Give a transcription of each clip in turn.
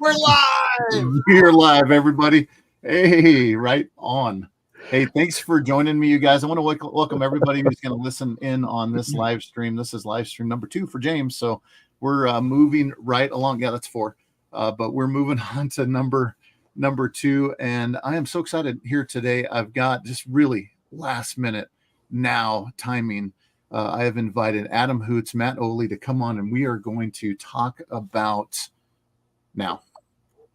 We're live. We're live, everybody. Hey, right on. Hey, thanks for joining me, you guys. I want to welcome everybody who's going to listen in on this live stream. This is live stream number 2 for James. So we're moving right along. Yeah, that's 4. But we're moving on to number 2. And I am so excited here today. I've got just really last minute now timing. I have invited Adam Hoots, Matt Ohley to come on, and we are going to talk about now.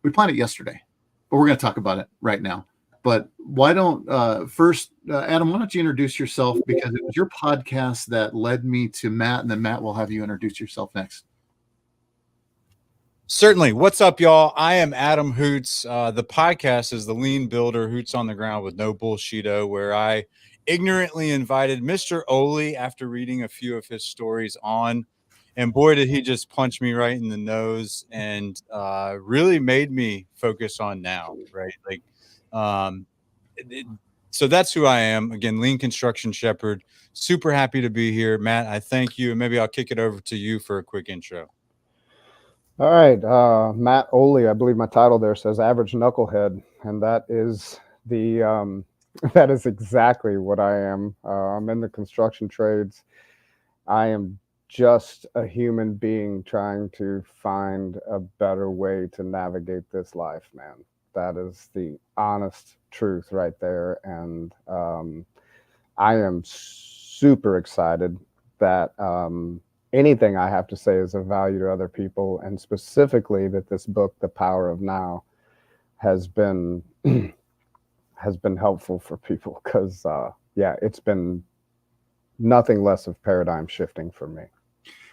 We planned it yesterday, but we're going to talk about it right now. But why don't first, Adam, why don't you introduce yourself, because it was your podcast that led me to Matt, and then Matt will have you introduce yourself next. Certainly. What's up, y'all? I am Adam Hoots. The podcast is The Lean Builder, Hoots on the Ground with No Bullshito, where I ignorantly invited Mr. Ohley after reading a few of his stories on. And boy, did he just punch me right in the nose and really made me focus on now, right? Like, so that's who I am. Again, Lean Construction Shepherd. Super happy to be here. Matt, I thank you. And maybe I'll kick it over to you for a quick intro. All right. Matt Ohley, I believe my title there says Average Knucklehead. And that is that is exactly what I am. I'm in the construction trades. I am just a human being trying to find a better way to navigate this life, man. That is the honest truth right there. And I am super excited that anything I have to say is of value to other people, and specifically that this book, The Power of Now, has been helpful for people, because it's been nothing less of paradigm shifting for me.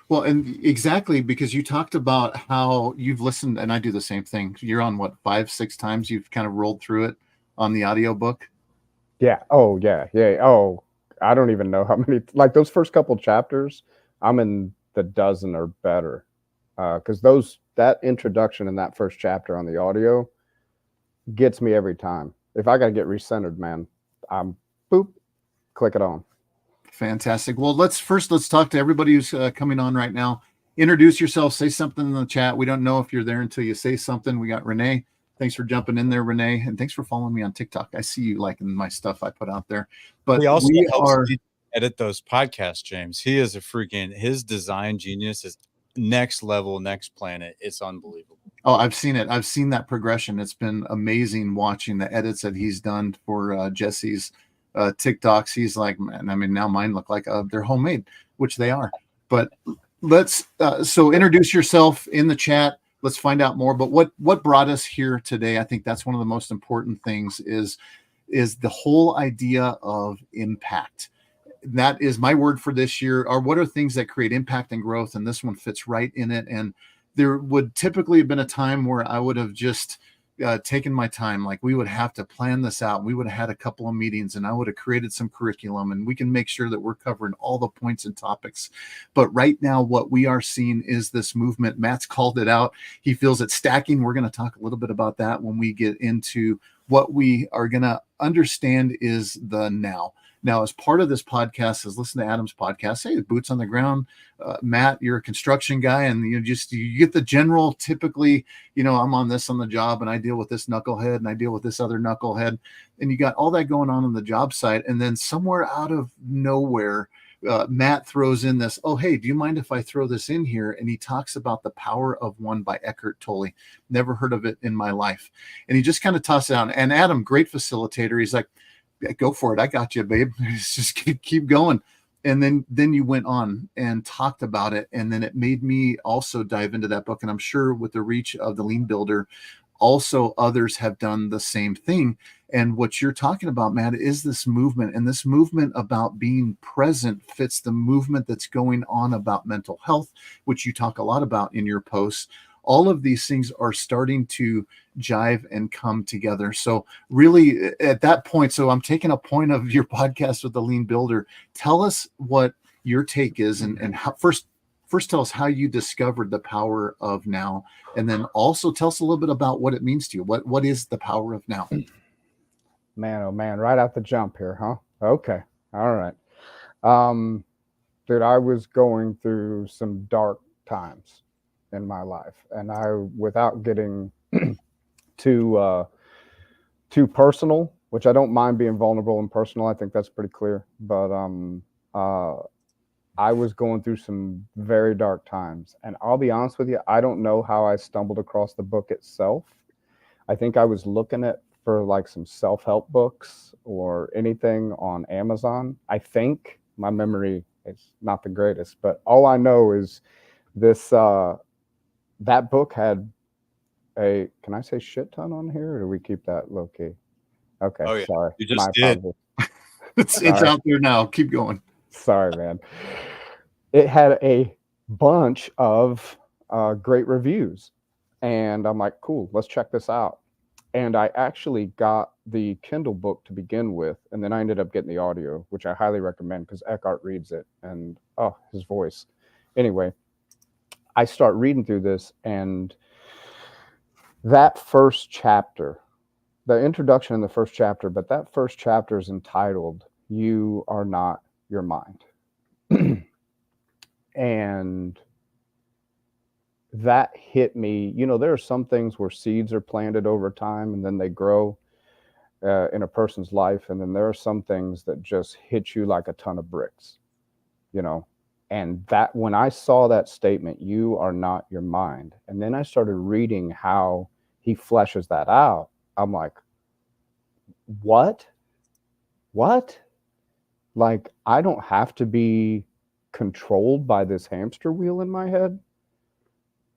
Well, and exactly, because you talked about how you've listened, and I do the same thing. You're on what, 5-6 times you've kind of rolled through it on the audiobook? Yeah. Oh, yeah. Oh, I don't even know how many, like those first couple chapters, I'm in the dozen or better. Because that introduction in that first chapter on the audio gets me every time. If I got to get recentered, man, I'm click it on. Fantastic. Well, let's talk to everybody who's coming on right now. Introduce yourself, say something in the chat. We don't know if you're there until you say something. We got Renee. Thanks for jumping in there, Renee. And thanks for following me on TikTok. I see you liking my stuff I put out there. But we also help edit those podcasts, James. He is his design genius is next level, next planet. It's unbelievable. Oh, I've seen it. I've seen that progression. It's been amazing watching the edits that he's done for Jesse's TikToks. He's like, man, I mean, now mine look like they're homemade, which they are. But let's so introduce yourself in the chat. Let's find out more. But what brought us here today, I think that's one of the most important things, is the whole idea of impact. That is my word for this year. Or what are things that create impact and growth? And this one fits right in it. And there would typically have been a time where I would have just taken my time. Like, we would have to plan this out. We would have had a couple of meetings, and I would have created some curriculum, and we can make sure that we're covering all the points and topics. But right now, what we are seeing is this movement. Matt's called it out. He feels it's stacking. We're going to talk a little bit about that when we get into what we are going to understand is the now. Now, as part of this podcast, is listen to Adam's podcast. Hey, boots on the ground. Matt, you're a construction guy, and you get the general, typically, I'm on the job, and I deal with this knucklehead, and I deal with this other knucklehead, and you got all that going on the job site. And then somewhere out of nowhere, Matt throws in this, oh, hey, do you mind if I throw this in here? And he talks about The Power of One by Eckhart Tolle. Never heard of it in my life. And he just kind of tossed it out. And Adam, great facilitator. He's like, go for it. I got you, babe. Just keep going. And then you went on and talked about it. And then it made me also dive into that book. And I'm sure with the reach of the Lean Builder, also others have done the same thing. And what you're talking about, Matt, is this movement. And this movement about being present fits the movement that's going on about mental health, which you talk a lot about in your posts. All of these things are starting to jive and come together. So really at that point, so I'm taking a point of your podcast with the Lean Builder. Tell us what your take is, and how, first tell us how you discovered the power of now, and then also tell us a little bit about what it means to you. What is the power of now? Man, oh man, right out the jump here, huh? Okay. All right. Dude, I was going through some dark times. in my life. And I, without getting too too personal, which I don't mind being vulnerable and personal, I think that's pretty clear. But uh, I was going through some very dark times, and I'll be honest with you, I don't know how I stumbled across the book itself. I think I was looking at for like some self-help books or anything on Amazon. I think my memory is not the greatest, but all I know is this that book had a, can I say shit ton on here, or do we keep that low key? Okay, Oh yeah, sorry. you just My did. apologies. It's Sorry. out there now. Keep going. Sorry, man. It had a bunch of great reviews, and I'm like, cool, let's check this out. And I actually got the Kindle book to begin with, and then I ended up getting the audio, which I highly recommend because Eckhart reads it, and oh, his voice. Anyway, I start reading through this, and that first chapter, the introduction in the first chapter, but that first chapter is entitled "You Are Not Your Mind." And that hit me. You know, there are some things where seeds are planted over time and then they grow in a person's life. And then there are some things that just hit you like a ton of bricks, you know. And that, when I saw that statement, "You are not your mind," and then I started reading how he fleshes that out, I'm like, what? What? Like, I don't have to be controlled by this hamster wheel in my head.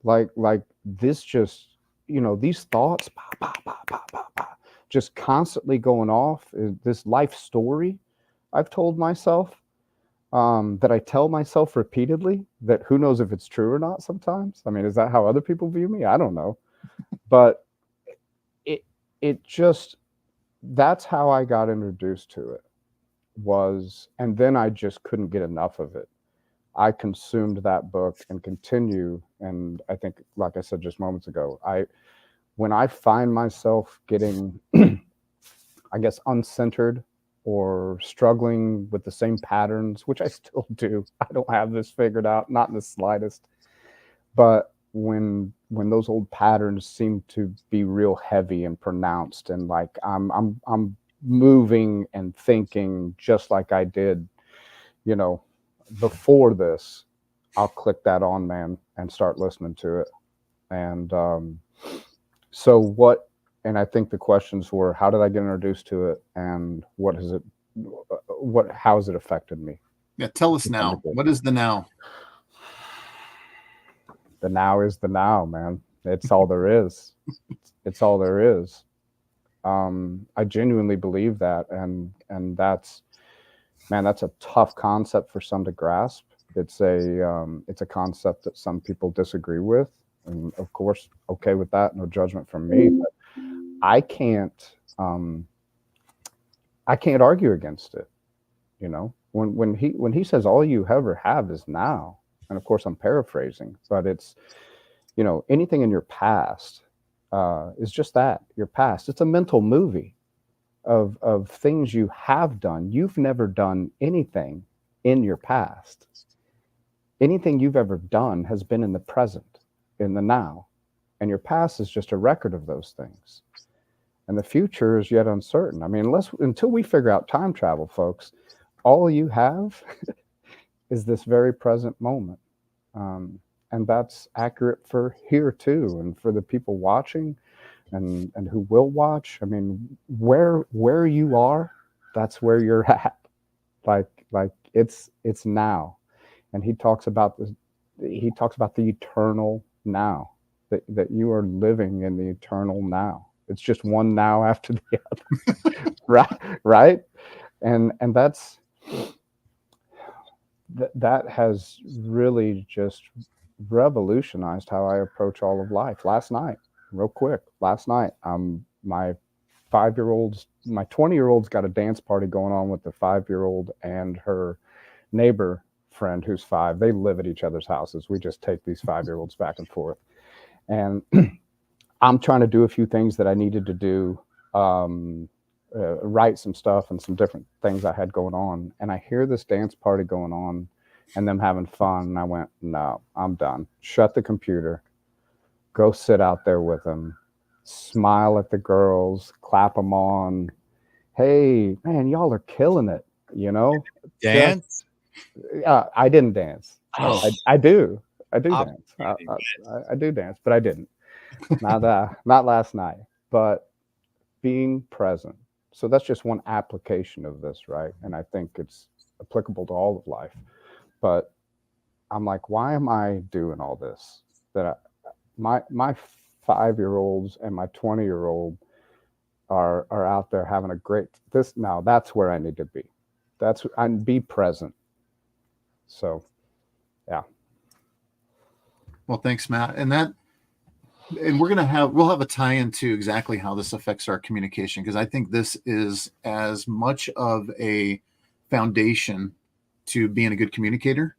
Like this just, you know, these thoughts just constantly going off. This life story I've told myself, that I tell myself repeatedly, that who knows if it's true or not sometimes. I mean, is that how other people view me? I don't know. But it just, that's how I got introduced to it, was, and then I just couldn't get enough of it. I consumed that book and continue. And I think, like I said just moments ago, when I find myself getting, I guess, uncentered or struggling with the same patterns, which I still do. I don't have this figured out, not in the slightest. But when those old patterns seem to be real heavy and pronounced, and like I'm moving and thinking just like I did, you know, before this, I'll click that on, man, and start listening to it. And so what, and I think the questions were, how did I get introduced to it, and how has it affected me? Yeah, tell us now. What is the now? The now is the now, man. It's all there is. It's all there is. I genuinely believe that, and that's, man, that's a tough concept for some to grasp. It's a concept that some people disagree with, and of course, okay with that. No judgment from me. But I can't argue against it. You know, when he says all you ever have is now, and of course I'm paraphrasing, but it's, you know, anything in your past is just that, your past. It's a mental movie of things you have done. You've never done anything in your past. Anything you've ever done has been in the present, in the now, and your past is just a record of those things. And the future is yet uncertain. I mean, until we figure out time travel, folks, all you have is this very present moment. And that's accurate for here too, and for the people watching and who will watch. I mean, where you are, that's where you're at. Like it's now. And he talks about the eternal now, that you are living in the eternal now. It's just one now after the other. right. And that has really just revolutionized how I approach all of life. Last night, my 20-year-old's got a dance party going on with the 5-year-old and her neighbor friend who's 5. They live at each other's houses. We just take these 5-year-olds back and forth. And I'm trying to do a few things that I needed to do, write some stuff and some different things I had going on. And I hear this dance party going on and them having fun. And I went, no, I'm done. Shut the computer. go sit out there with them, smile at the girls, clap them on. Hey, man, y'all are killing it. You know, just Dance? I didn't dance. Oh, I do. I do I'm dance. kidding. I do dance, but I didn't. Not last night. But being present. So that's just one application of this, right? And I think it's applicable to all of life. But I'm like, why am I doing all this? My 5-year-olds and my 20-year-old are out there having a great this now. That's where I need to be. That's and be present. So yeah. Well, thanks, Matt. And we'll have a tie into exactly how this affects our communication, because I think this is as much of a foundation to being a good communicator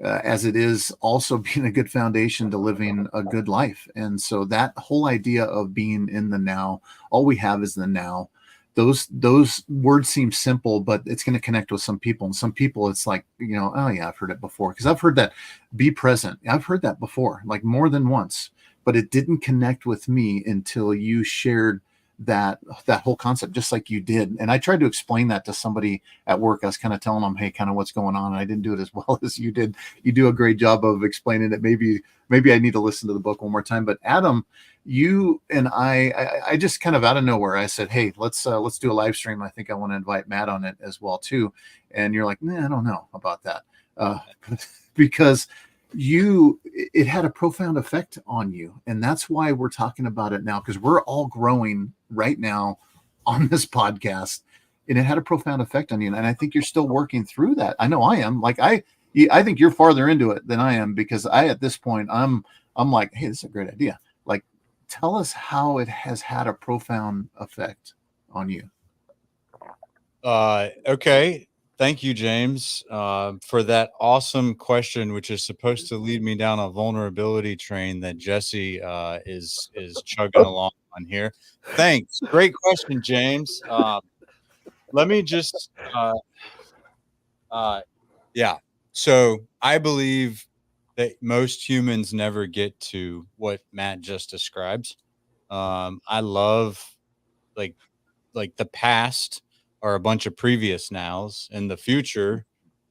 as it is also being a good foundation to living a good life. And so that whole idea of being in the now, all we have is the now. Those words seem simple, but it's going to connect with some people. And some people, it's like, oh yeah, I've heard it before. Because I've heard that, be present. I've heard that before, like more than once, but it didn't connect with me until you shared that whole concept, just like you did. And I tried to explain that to somebody at work. I was kind of telling them, hey, kind of what's going on. And I didn't do it as well as you did. You do a great job of explaining it. Maybe I need to listen to the book one more time. But Adam, you and I just kind of out of nowhere, I said, hey, let's do a live stream. I think I want to invite Matt on it as well too. And you're like, nah, I don't know about that. Because it had a profound effect on you. And that's why we're talking about it now, because we're all growing right now on this podcast, and it had a profound effect on you. And I think you're still working through that. I know I am. Like I think you're farther into it than I am, because at this point, I'm like, hey, this is a great idea. Like, tell us how it has had a profound effect on you. Okay. Thank you, James, for that awesome question, which is supposed to lead me down a vulnerability train that Jesse is chugging along on here. Thanks. Great question, James. Let me just, yeah. So I believe that most humans never get to what Matt just described. I love like the past are a bunch of previous nows, and the future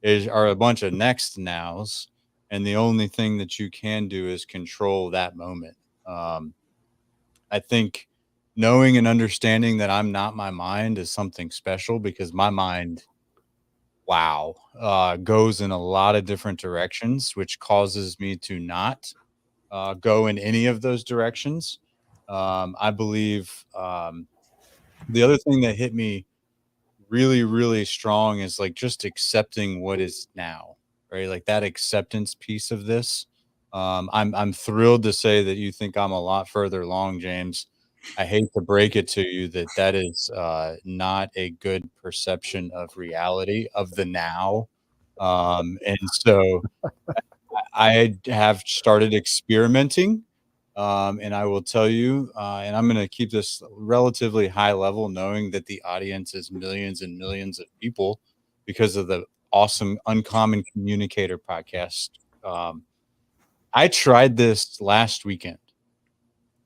are a bunch of next nows, and the only thing that you can do is control that moment. I think knowing and understanding that I'm not my mind is something special, because my mind, wow, goes in a lot of different directions, which causes me to not go in any of those directions. I believe the other thing that hit me really, really strong is like just accepting what is now, right? Like that acceptance piece of this. I'm thrilled to say that you think I'm a lot further along, James. I hate to break it to you that is not a good perception of reality of the now. And so I have started experimenting, and I will tell you, and I'm going to keep this relatively high level, knowing that the audience is millions and millions of people because of the awesome Uncommon Communicator podcast. I tried this last weekend,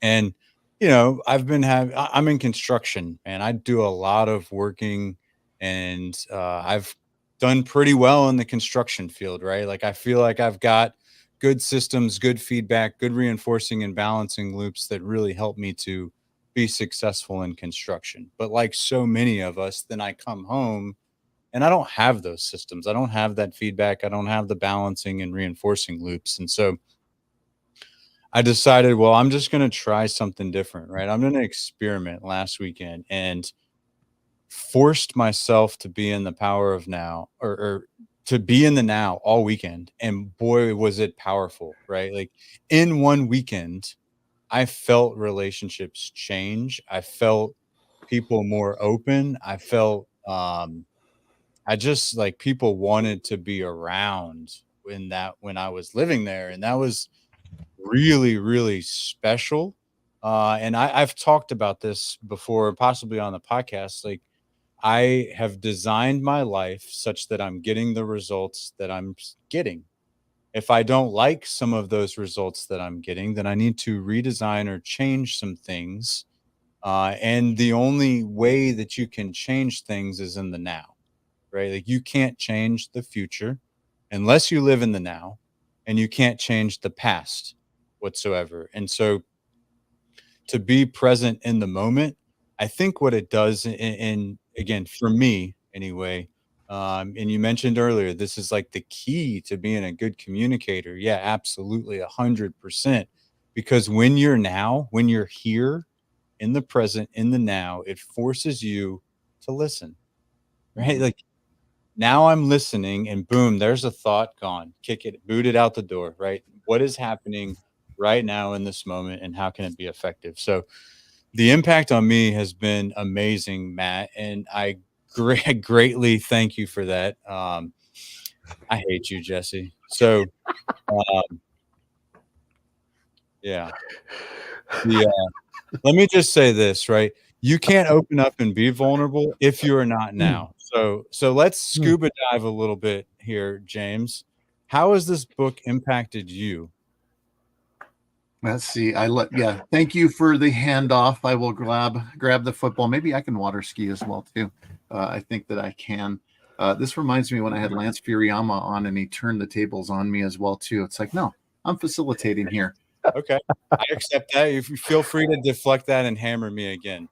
and I'm in construction, and I do a lot of working, and I've done pretty well in the construction field, right? Like I feel like I've got good systems, good feedback, good reinforcing and balancing loops that really help me to be successful in construction. But like so many of us, then I come home and I don't have those systems. I don't have that feedback. I don't have the balancing and reinforcing loops. And so I decided, well, I'm just going to try something different, right? I'm going to experiment last weekend and forced myself to be in the power of now, or to be in the now all weekend. And boy, was it powerful, right? Like in one weekend, I felt relationships change. I felt people more open. I felt, I just like people wanted to be around when I was living there. And that was really, really special. And I've talked about this before, possibly on the podcast. Like, I have designed my life such that I'm getting the results that I'm getting. If I don't like some of those results that I'm getting, then I need to redesign or change some things. And the only way that you can change things is in the now, right? Like you can't change the future unless you live in the now, and you can't change the past whatsoever. And so to be present in the moment, I think what it does, and again, for me anyway, and you mentioned earlier, this is like the key to being a good communicator. Yeah, absolutely, 100%. Because when you're here in the present, in the now, it forces you to listen, right? Like now I'm listening, and boom, there's a thought gone. Kick it, boot it out the door, right? What is happening right now in this moment, and how can it be effective? So the impact on me has been amazing, Matt, and I greatly thank you for that. I hate you, Jesse. So, yeah. The, let me just say this, right? You can't open up and be vulnerable if you are not now. So let's scuba dive a little bit here, James. How has this book impacted you? Let's see. Thank you for the handoff. I will grab the football. Maybe I can water ski as well too. I think that I can. This reminds me when I had Lance Furiyama on, and he turned the tables on me as well too. It's like, no, I'm facilitating here. Okay, I accept that. You feel free to deflect that and hammer me again.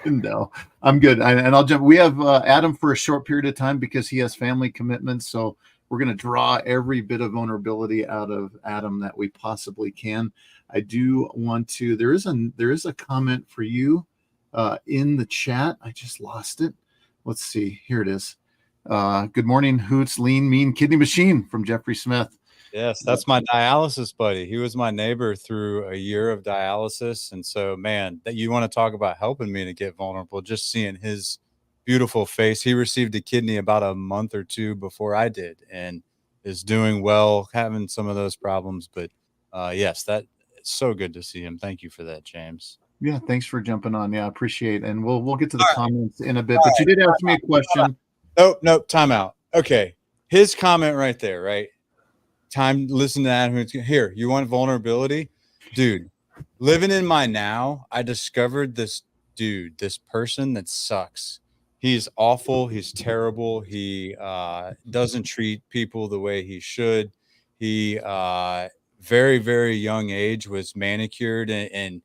No, I'm good. And I'll jump. We have Adam for a short period of time because he has family commitments. So we're going to draw every bit of vulnerability out of Adam that we possibly can. I do want to. There is a comment for you in the chat. I just lost it. Let's see. Here it is. Good morning, Hoots, Lean Mean Kidney Machine from Jeffrey Smith. Yes, that's my dialysis buddy. He was my neighbor through a year of dialysis. And so, man, that you want to talk about helping me to get vulnerable, just seeing his beautiful face. He received a kidney about a month or two before I did and is doing well, having some of those problems. But yes, that's so good to see him. Thank you for that, James. Yeah, thanks for jumping on. Yeah, I appreciate it. And we'll get to the comments in a bit. But you did ask me a question. Nope, time out. Okay. His comment right there, right? Time to listen to that. Here, you want vulnerability? Dude, living in my now, I discovered this dude, this person that sucks. He's awful. He's terrible. He doesn't treat people the way he should. He, very, very young age, was manicured and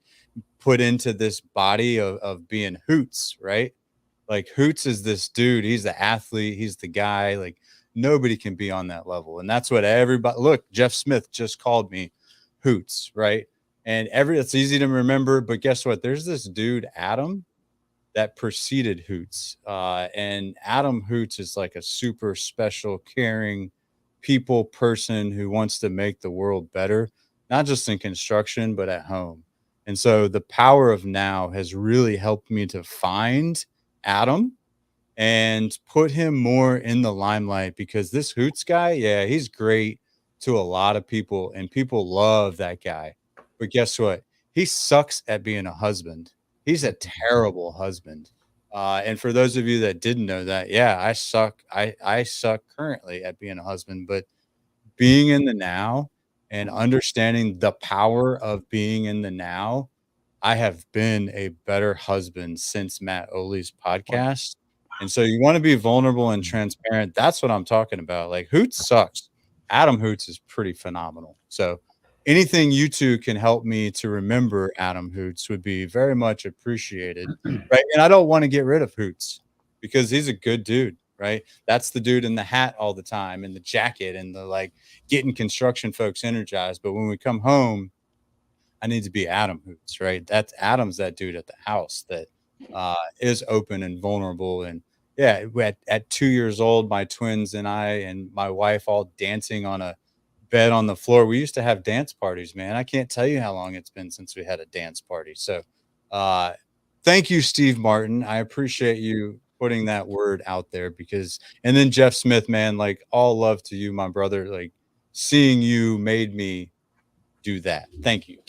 put into this body of being Hoots, right? Like Hoots is this dude. He's the athlete. He's the guy. Like nobody can be on that level. And that's what everybody, look, Jeff Smith just called me Hoots, right? And it's easy to remember, but guess what? There's this dude, Adam, that preceded Hoots. And Adam Hoots is like a super special, caring people person who wants to make the world better, not just in construction, but at home. And so the power of now has really helped me to find Adam and put him more in the limelight, because this Hoots guy, yeah, he's great to a lot of people and people love that guy. But guess what? He sucks at being a husband. He's a terrible husband. And for those of you that didn't know that, yeah, I suck. I suck currently at being a husband, but being in the now and understanding the power of being in the now, I have been a better husband since Matt Ohley's podcast. And so you want to be vulnerable and transparent. That's what I'm talking about. Like Hoots sucks. Adam Hoots is pretty phenomenal. So anything you two can help me to remember Adam Hoots would be very much appreciated. Right. And I don't want to get rid of Hoots because he's a good dude. Right. That's the dude in the hat all the time and the jacket and the like getting construction folks energized. But when we come home, I need to be Adam Hoots, right? Adam's that dude at the house that is open and vulnerable. And yeah, at 2 years old, my twins and I and my wife all dancing on a bed on the floor. We used to have dance parties, man. I can't tell you how long it's been since we had a dance party. So thank you, Steve Martin. I appreciate you putting that word out there and then Jeff Smith, man, like all love to you, my brother. Like seeing you made me do that. Thank you.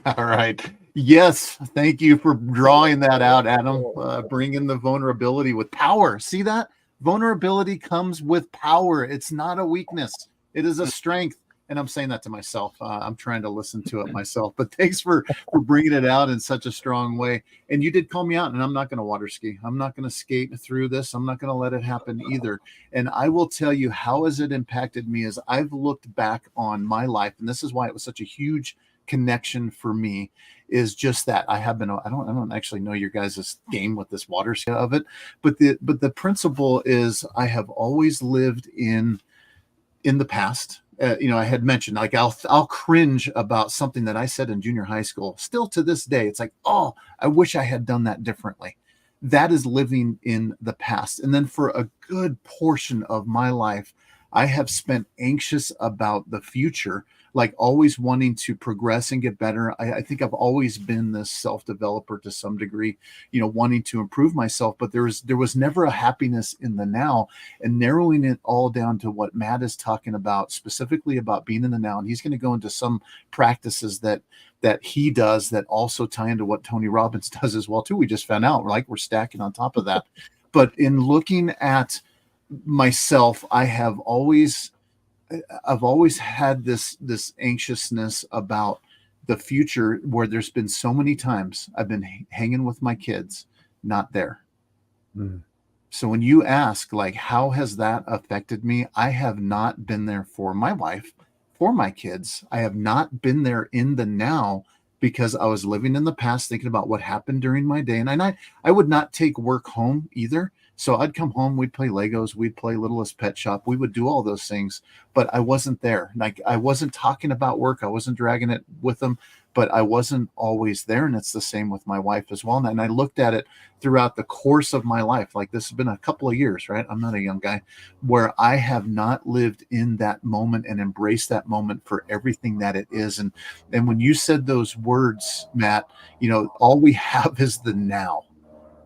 All right. Yes. Thank you for drawing that out, Adam. Bringing the vulnerability with power. See that? Vulnerability comes with power. It's not a weakness. It is a strength. And I'm saying that to myself. I'm trying to listen to it myself. But thanks for bringing it out in such a strong way. And you did call me out, and I'm not going to water ski. I'm not going to skate through this. I'm not going to let it happen either. And I will tell you, how has it impacted me as I've looked back on my life. And this is why it was such a huge connection for me, is just that I don't actually know your guys' game with this water ski of it. But the principle is I have always lived in the past. I had mentioned, like, I'll cringe about something that I said in junior high school. Still to this day, it's like, oh, I wish I had done that differently. That is living in the past. And then for a good portion of my life, I have spent anxious about the future, like always wanting to progress and get better. I think I've always been this self-developer to some degree, wanting to improve myself, but there was never a happiness in the now. And narrowing it all down to what Matt is talking about, specifically about being in the now. And he's going to go into some practices that he does that also tie into what Tony Robbins does as well too. We just found out, we're stacking on top of that. But in looking at myself, I've always had this anxiousness about the future, where there's been so many times I've been hanging with my kids, not there. Mm. So when you ask, like, how has that affected me? I have not been there for my wife, for my kids. I have not been there in the now, because I was living in the past, thinking about what happened during my day. And I would not take work home either. So I'd come home, we'd play Legos, we'd play Littlest Pet Shop, we would do all those things, but I wasn't there. Like, I wasn't talking about work, I wasn't dragging it with them, but I wasn't always there. And it's the same with my wife as well. And I looked at it throughout the course of my life. Like, this has been a couple of years, right? I'm not a young guy, where I have not lived in that moment and embraced that moment for everything that it is. And when you said those words, Matt, all we have is the now.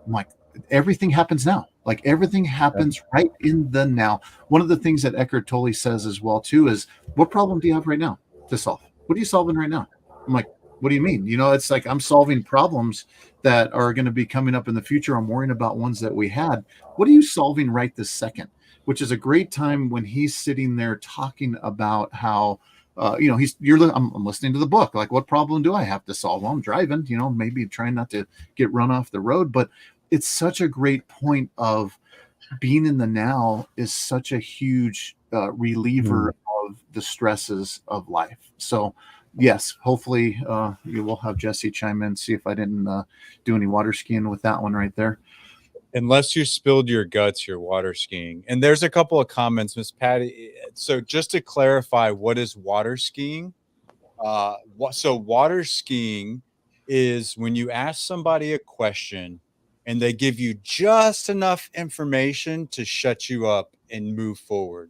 I'm like, everything happens now. Like, everything happens right in the now. One of the things that Eckhart Tolle says as well too is, what problem do you have right now to solve? What are you solving right now? I'm like, what do you mean? It's like, I'm solving problems that are going to be coming up in the future. I'm worrying about ones that we had. What are you solving right this second? Which is a great time when he's sitting there talking about how, I'm listening to the book. Like, what problem do I have to solve? Well, I'm driving, maybe trying not to get run off the road, but it's such a great point of being in the now is such a huge reliever of the stresses of life. So yes, hopefully you will have Jesse chime in, see if I didn't do any water skiing with that one right there. Unless you spilled your guts, you're water skiing. And there's a couple of comments, Miss Patty. So just to clarify, what is water skiing? So water skiing is when you ask somebody a question and they give you just enough information to shut you up and move forward.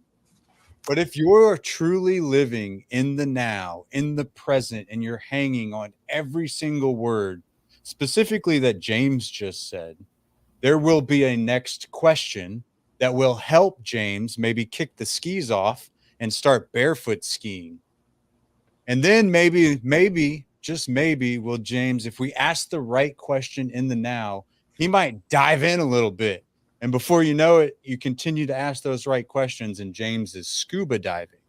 But if you're truly living in the now, in the present, and you're hanging on every single word, specifically that James just said, there will be a next question that will help James maybe kick the skis off and start barefoot skiing. And then maybe, just maybe, will James, if we ask the right question in the now, he might dive in a little bit. And before you know it, you continue to ask those right questions, and James is scuba diving.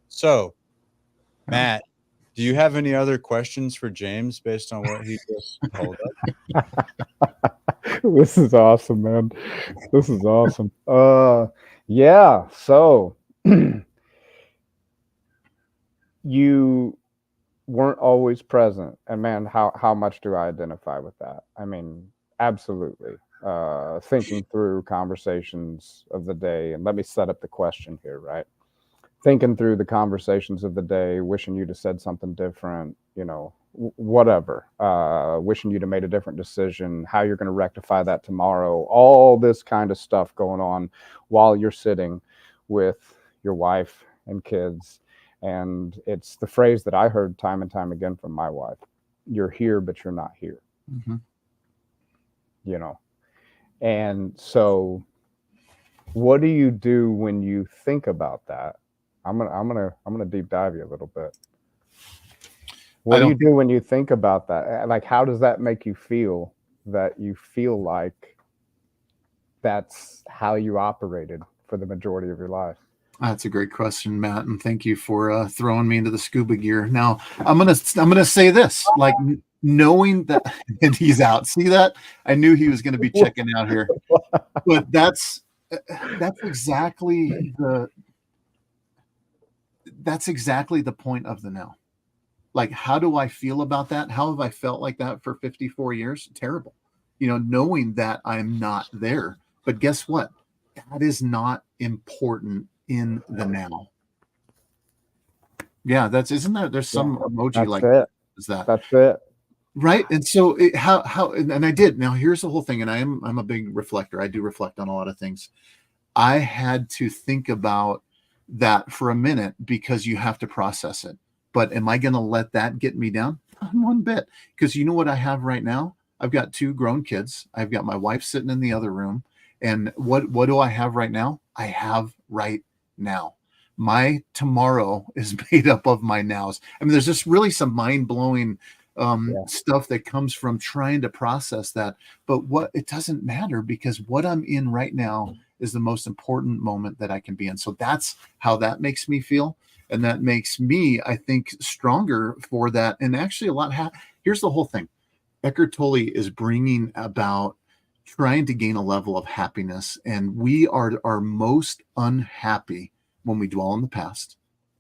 So, Matt, do you have any other questions for James based on what he just told us? This is awesome, man. This is awesome. Yeah. So you weren't always present, and man, how much do I identify with that? I mean, absolutely. Thinking through conversations of the day, and let me set up the question here, right? Thinking through the conversations of the day, wishing you'd have said something different, whatever, wishing you'd have made a different decision, how you're going to rectify that tomorrow, all this kind of stuff going on while you're sitting with your wife and kids. And it's the phrase that I heard time and time again from my wife: you're here, but you're not here. Mm-hmm. And so what do you do when you think about that? I'm gonna deep dive you a little bit. What do you do when you think about that? Like, how does that make you feel, that you feel like that's how you operated for the majority of your life? That's a great question, Matt, and thank you for throwing me into the scuba gear. Now, I'm gonna say this, like knowing that and he's out. See that? I knew he was going to be checking out here, but that's exactly the point of the now. Like, how do I feel about that? How have I felt like that for 54 years? Terrible. Knowing that I'm not there. But guess what? That is not important in the now. Yeah, isn't there? There's some emoji That's like it. is that That's it. right? And so and I did. Now here's the whole thing, and I'm a big reflector. I do reflect on a lot of things. I had to think about that for a minute because you have to process it. But am I going to let that get me down? Not one bit. Because you know what I have right now? I've got 2 grown kids. I've got my wife sitting in the other room. And what do I have right now? I have right now. My tomorrow is made up of my nows. I mean, there's just really some mind-blowing stuff that comes from trying to process that. But it doesn't matter, because what I'm in right now is the most important moment that I can be in. So that's how that makes me feel. And that makes me, I think, stronger for that. And actually here's the whole thing. Eckhart Tolle is bringing about trying to gain a level of happiness. And we are most unhappy when we dwell on the past.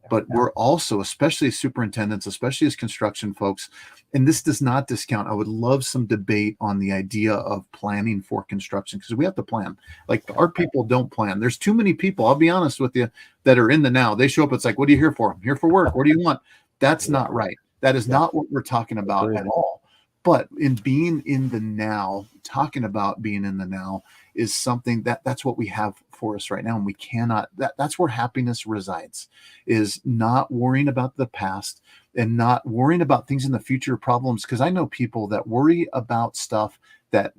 But we're also, especially as superintendents, especially as construction folks, and this does not discount, I would love some debate on the idea of planning for construction, because we have to plan. Like, our people don't plan. There's too many people, I'll be honest with you, that are in the now. They show up, it's like, what are you here for? I'm here for work. What do you want? That's not right. That is not what we're talking about at all. But in being in the now, talking about being in the now is something that's what we have for us right now. And we cannot, that's where happiness resides, is not worrying about the past and not worrying about things in the future, problems. Because I know people that worry about stuff that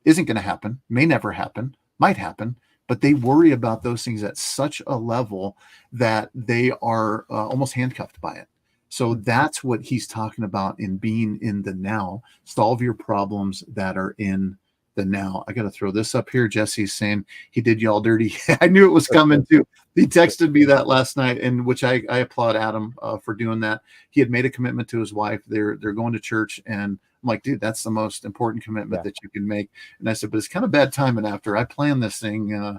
isn't going to happen, may never happen, might happen, but they worry about those things at such a level that they are almost handcuffed by it. So that's what he's talking about in being in the now. Solve your problems that are in the now. I got to throw this up here. Jesse's saying he did y'all dirty. I knew it was coming too. He texted me that last night, and which I applaud Adam for doing that. He had made a commitment to his wife. They're going to church, and I'm like, dude, that's the most important commitment that you can make. And I said, but it's kind of bad timing after I planned this thing.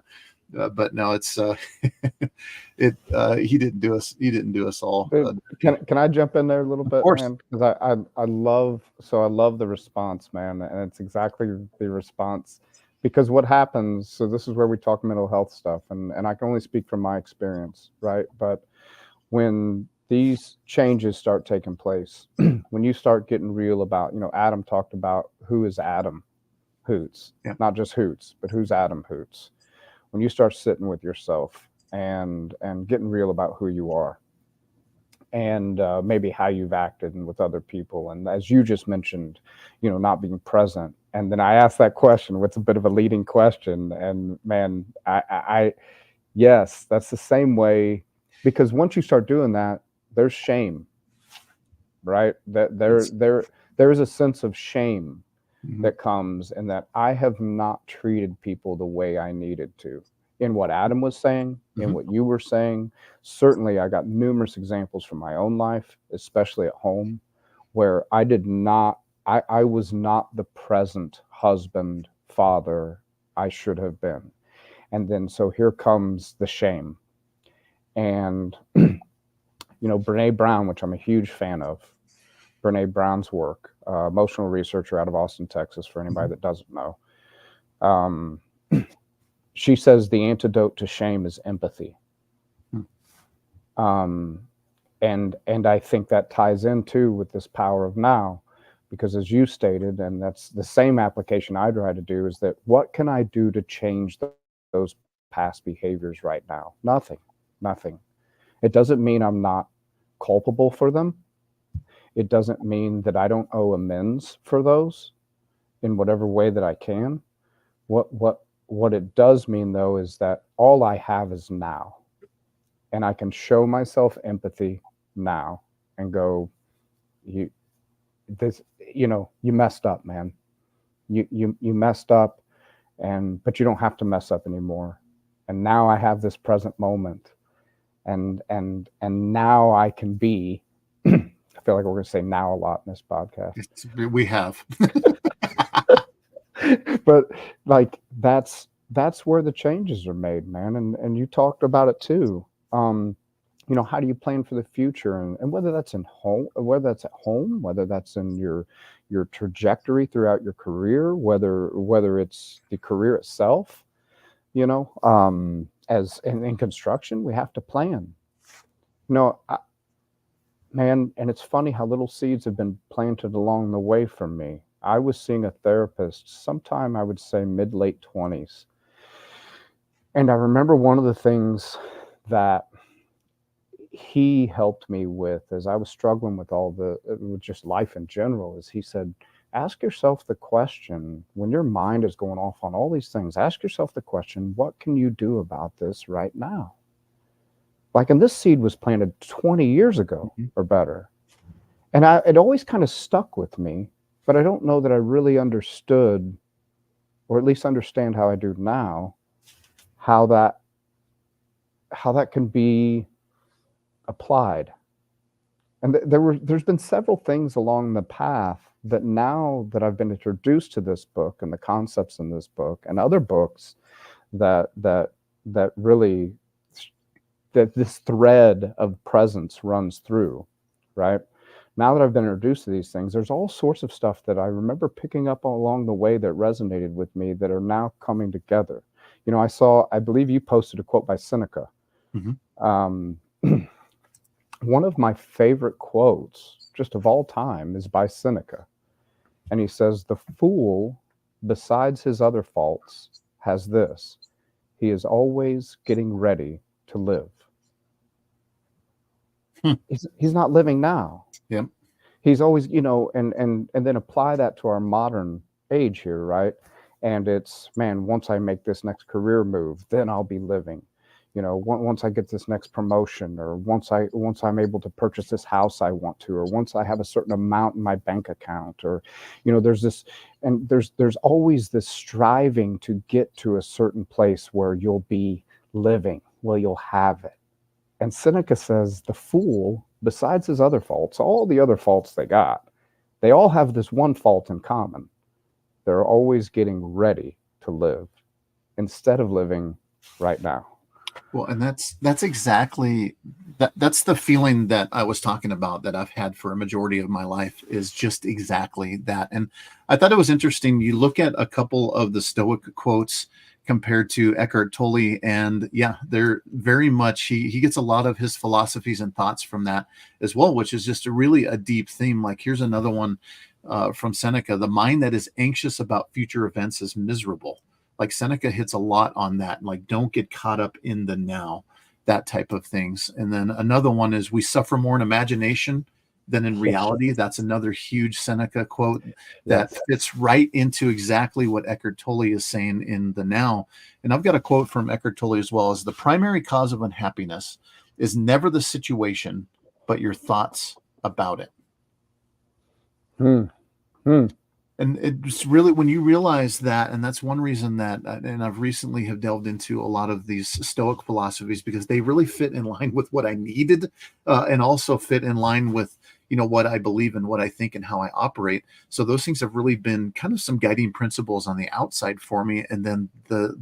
But no, it's he didn't do us all. Can I jump in there a little bit, man? Because I love the response, man, and it's exactly the response. Because what happens, so this is where we talk mental health stuff, and I can only speak from my experience, right? But when these changes start taking place, when you start getting real about, Adam talked about who is Adam Hoots, not just Hoots, but who's Adam Hoots. When you start sitting with yourself and getting real about who you are, and maybe how you've acted and with other people, and as you just mentioned, not being present. And then I asked that question, what's a bit of a leading question, and man, I yes, that's the same way, because once you start doing that, there's shame, right? That there is a sense of shame that comes, and that I have not treated people the way I needed to. In what Adam was saying, in what you were saying, certainly I got numerous examples from my own life, especially at home, where I was not the present husband, father I should have been. And then so here comes the shame. And Brene Brown, which I'm a huge fan of, Brene Brown's work, emotional researcher out of Austin, Texas, for anybody that doesn't know. She says the antidote to shame is empathy. And I think that ties in too with this power of now, because as you stated, and that's the same application I try to do, is that what can I do to change those past behaviors right now? Nothing. It doesn't mean I'm not culpable for them. It doesn't mean that I don't owe amends for those in whatever way that I can. What it does mean, though, is that all I have is now. And I can show myself empathy now and go, you messed up, man. You messed up, but you don't have to mess up anymore. And now I have this present moment and now I can be. I feel like we're going to say now a lot in this podcast. We have. But like that's where the changes are made, man. And you talked about it too. You know, how do you plan for the future, and whether that's in home, whether that's at home, whether that's in your trajectory throughout your career, whether it's the career itself, you know, as in construction, we have to plan. You know, man, and it's funny how little seeds have been planted along the way for me. I was seeing a therapist sometime, I would say mid late 20s. And I remember one of the things that he helped me with as I was struggling with with just life in general is he said, ask yourself the question when your mind is going off on all these things, ask yourself the question, what can you do about this right now? Like, and this seed was planted 20 years ago or better. And it always kind of stuck with me, but I don't know that I really understood, or at least understand how I do now, how that can be applied. And there's been several things along the path that now that I've been introduced to this book and the concepts in this book and other books that really, that this thread of presence runs through, right? Now that I've been introduced to these things, there's all sorts of stuff that I remember picking up along the way that resonated with me that are now coming together. You know, I believe you posted a quote by Seneca. Mm-hmm. One of my favorite quotes just of all time is by Seneca. And he says, the fool, besides his other faults, has this: he is always getting ready to live. He's not living now. Yep. He's always, you know, and then apply that to our modern age here, right? And it's, man, once I make this next career move, then I'll be living. You know, once I get this next promotion, or once I'm able to purchase this house I want to, or once I have a certain amount in my bank account, or, you know, there's this, and there's always this striving to get to a certain place where you'll be living, where you'll have it. And Seneca says the fool, besides his other faults, all the other faults they all have this one fault in common. They're always getting ready to live instead of living right now. Well, and that's exactly that's the feeling that I was talking about that I've had for a majority of my life, is just exactly that. And I thought it was interesting. You look at a couple of the Stoic quotes compared to Eckhart Tolle, and yeah, they're very much, he gets a lot of his philosophies and thoughts from that as well, which is just a deep theme. Like, here's another one from Seneca: the mind that is anxious about future events is miserable. Like, Seneca hits a lot on that. Like, don't get caught up in the now, that type of things. And then another one is, we suffer more in imagination than in reality. That's another huge Seneca quote that fits right into exactly what Eckhart Tolle is saying in the now. And I've got a quote from Eckhart Tolle as well: as the primary cause of unhappiness is never the situation, but your thoughts about it. And it's really, when you realize that, and that's one reason that, and I've recently have delved into a lot of these Stoic philosophies, because they really fit in line with what I needed, and also fit in line with, you know, what I believe and what I think and how I operate. So those things have really been kind of some guiding principles on the outside for me. And then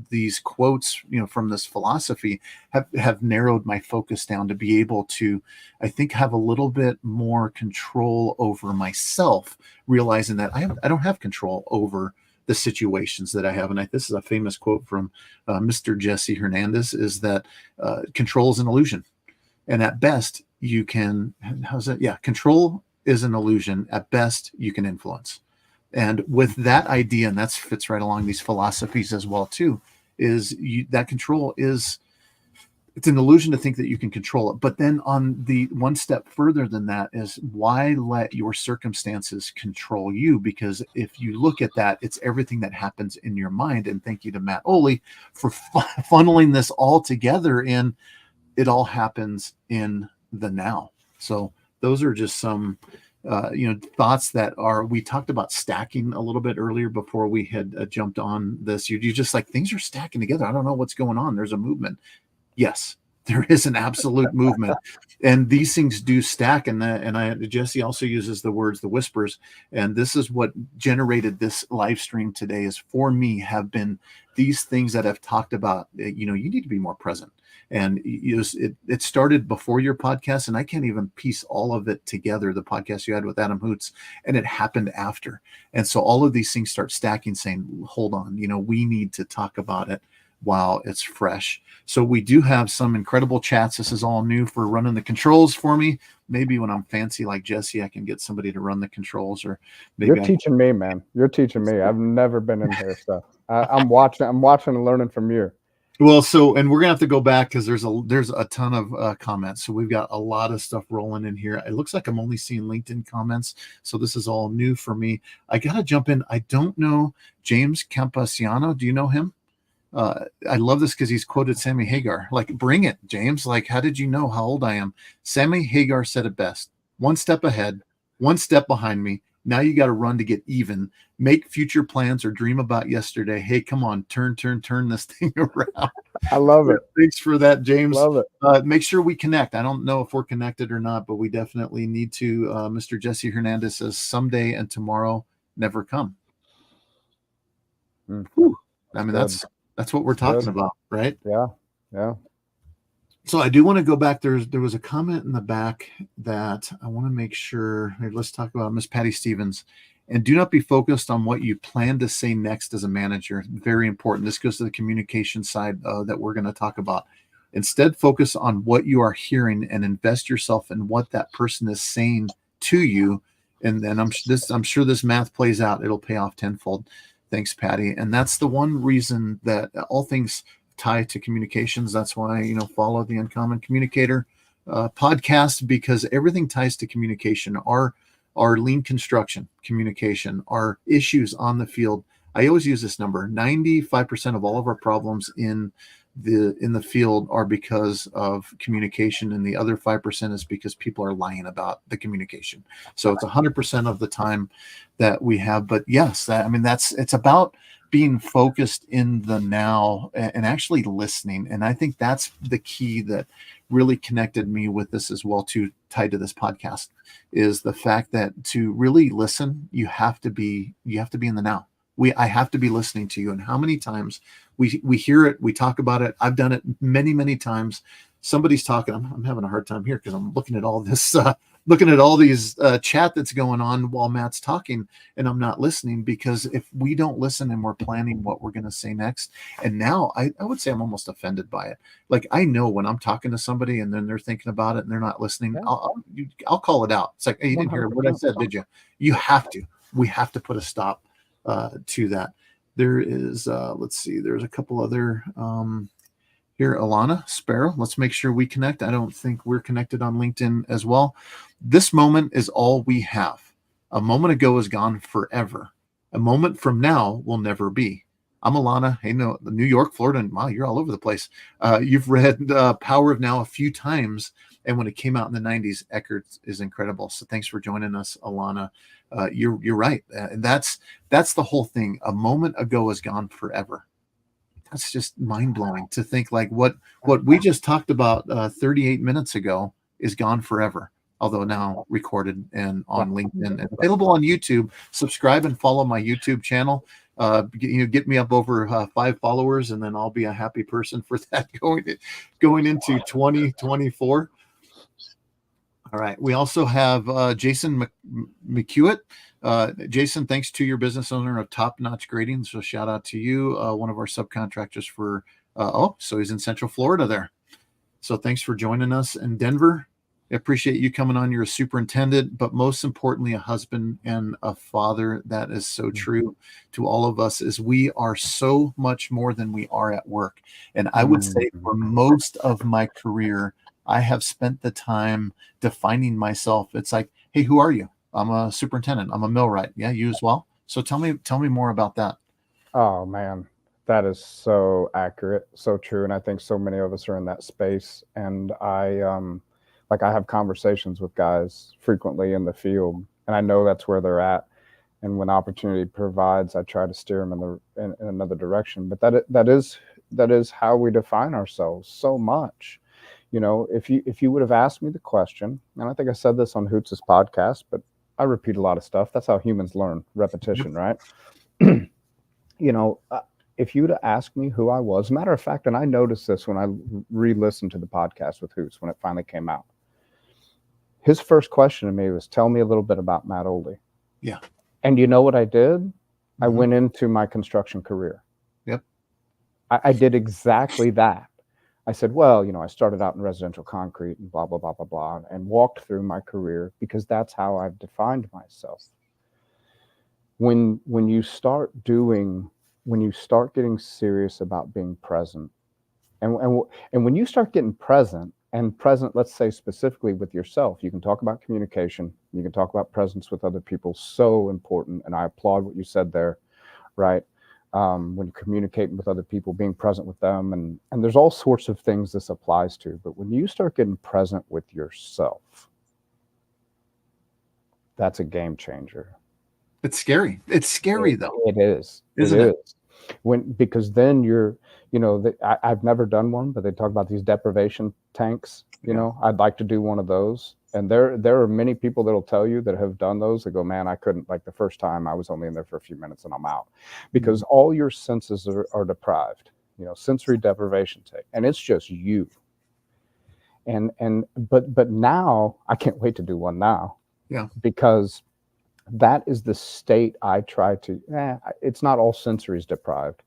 these quotes, you know, from this philosophy have narrowed my focus down to be able to, I think, have a little bit more control over myself, realizing that I don't have control over the situations that I have. And this is a famous quote from Mr. Jesse Hernandez, is that control is an illusion. And at best, you can, how's that? Yeah, control is an illusion. At best, you can influence. And with that idea, and that fits right along these philosophies as well too, is that control is, it's an illusion to think that you can control it. But then on the one step further than that is, why let your circumstances control you? Because if you look at that, it's everything that happens in your mind. And thank you to Matt Ohley for funneling this all together in, it all happens in the now. So those are just some thoughts that are, we talked about stacking a little bit earlier before we had jumped on this. You just like, things are stacking together. I don't know what's going on. There's a movement. Yes, There is an absolute movement, and these things do stack. And Jesse also uses the words, the whispers, and this is what generated this live stream today. Is for me have been these things that I've talked about. You know, you need to be more present, and it started before your podcast, and I can't even piece all of it together. The podcast you had with Adam Hoots, and it happened after, and so all of these things start stacking, saying, "Hold on, you know, we need to talk about it while it's fresh." So we do have some incredible chats. This is all new for running the controls for me. Maybe when I'm fancy like Jesse, I can get somebody to run the controls, or maybe you're teaching me, man. You're teaching me. I've never been in here, so I'm watching and learning from you. Well, so, and we're gonna have to go back because there's a ton of comments. So we've got a lot of stuff rolling in here. It looks like I'm only seeing LinkedIn comments, so this is all new for me. I gotta jump in. I don't know James Campasiano. Do you know him? I love this because he's quoted Sammy Hagar. Like, bring it, James. Like, how did you know how old I am? Sammy Hagar said it best: one step ahead, one step behind me. Now you got to run to get even. Make future plans or dream about yesterday. Hey, come on, turn this thing around. I love it. Thanks for that, James. Love it. Make sure we connect. I don't know if we're connected or not, but we definitely need to. Mr. Jesse Hernandez says someday and tomorrow never come. I mean, that's what we're talking about, right? Yeah. Yeah. So I do want to go back. There was a comment in the back that I want to make sure. Let's talk about Miss Patty Stevens. And do not be focused on what you plan to say next as a manager. Very important. This goes to the communication side that we're going to talk about. Instead, focus on what you are hearing and invest yourself in what that person is saying to you. And I'm sure this math plays out. It'll pay off tenfold. Thanks, Patty. And that's the one reason that all things tie to communications. That's why, follow the Uncommon Communicator podcast, because everything ties to communication. Our lean construction communication, our issues on the field. I always use this number: 95% of all of our problems in the field are because of communication, and the other 5% is because people are lying about the communication. So it's 100% of the time that we have. But yes, it's about being focused in the now and actually listening. And I think that's the key that really connected me with this as well, too, tied to this podcast, is the fact that to really listen, you have to be in the now. I have to be listening to you. And how many times we hear it, we talk about it. I've done it many, many times. Somebody's talking. I'm having a hard time here because I'm looking at all this, looking at all these chat that's going on while Matt's talking, and I'm not listening, because if we don't listen and we're planning what we're going to say next, and now I would say I'm almost offended by it. Like, I know when I'm talking to somebody and then they're thinking about it and they're not listening, yeah. I'll call it out. It's like, hey, you didn't hear what I said, did you? You have to. We have to put a stop to that. There is, let's see, there's a couple other here. Alana Sparrow, let's make sure we connect. I don't think we're connected on LinkedIn as well. This moment is all we have. A moment ago is gone forever. A moment from now will never be. I'm Alana. Hey, no, New York, Florida, and wow, you're all over the place. You've read Power of Now a few times, and when it came out in the 90s, Eckert is incredible. So thanks for joining us, Alana. You're right, and that's the whole thing. A moment ago is gone forever. That's just mind-blowing to think, like, what we just talked about 38 minutes ago is gone forever, although now recorded and on LinkedIn and available on YouTube. Subscribe and follow my YouTube channel. Get me up over 5 followers, and then I'll be a happy person for that going into 2024. All right. We also have Jason McHewitt. Jason, thanks to your business owner of Top Notch Grading. So shout out to you, one of our subcontractors for, so he's in Central Florida there. So thanks for joining us in Denver. I appreciate you coming on. You're a superintendent, but most importantly, a husband and a father. That is so true to all of us, is we are so much more than we are at work. And I would say for most of my career, I have spent the time defining myself. It's like, hey, who are you? I'm a superintendent. I'm a millwright. Yeah, you as well. So tell me more about that. Oh man, that is so accurate, so true. And I think so many of us are in that space. And I have conversations with guys frequently in the field, and I know that's where they're at. And when opportunity provides, I try to steer them in another direction. But that is how we define ourselves so much. if you would have asked me the question, and I think I said this on Hoots' podcast, but I repeat a lot of stuff. That's how humans learn, repetition, right? you know, uh, if you'd have asked me who I was, matter of fact, and I noticed this when I re-listened to the podcast with Hoots when it finally came out. His first question to me was, "Tell me a little bit about Matt Ohley." Yeah. And you know what I did? I Mhm. went into my construction career. Yep. I did exactly that. I said, well, I started out in residential concrete and blah, blah, blah, blah, blah, and walked through my career because that's how I've defined myself. When you start getting serious about being present, and when you start getting present, let's say specifically with yourself, you can talk about communication, you can talk about presence with other people, so important. And I applaud what you said there, right? When you're communicating with other people, being present with them, and there's all sorts of things this applies to. But when you start getting present with yourself, that's a game changer. It's scary. It's scary though, It is. isn't it? Is. Because then I've never done one, but they talk about these deprivation tanks. I'd like to do one of those. And there are many people that'll tell you that have done those that go, man, I couldn't, like the first time I was only in there for a few minutes and I'm out, because all your senses are deprived, sensory deprivation tank, and it's just you. But now I can't wait to do one now. Yeah. Because that is the state I try to, it's not all sensories deprived,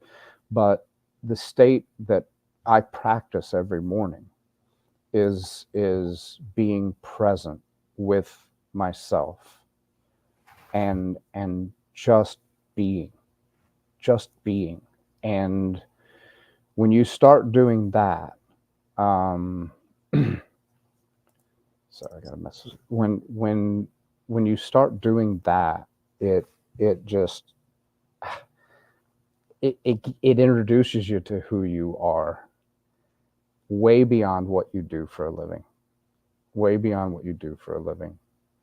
but the state that I practice every morning is being present with myself and just being. And when you start doing that, sorry, I got a message. When you start doing that, it introduces you to who you are, way beyond what you do for a living,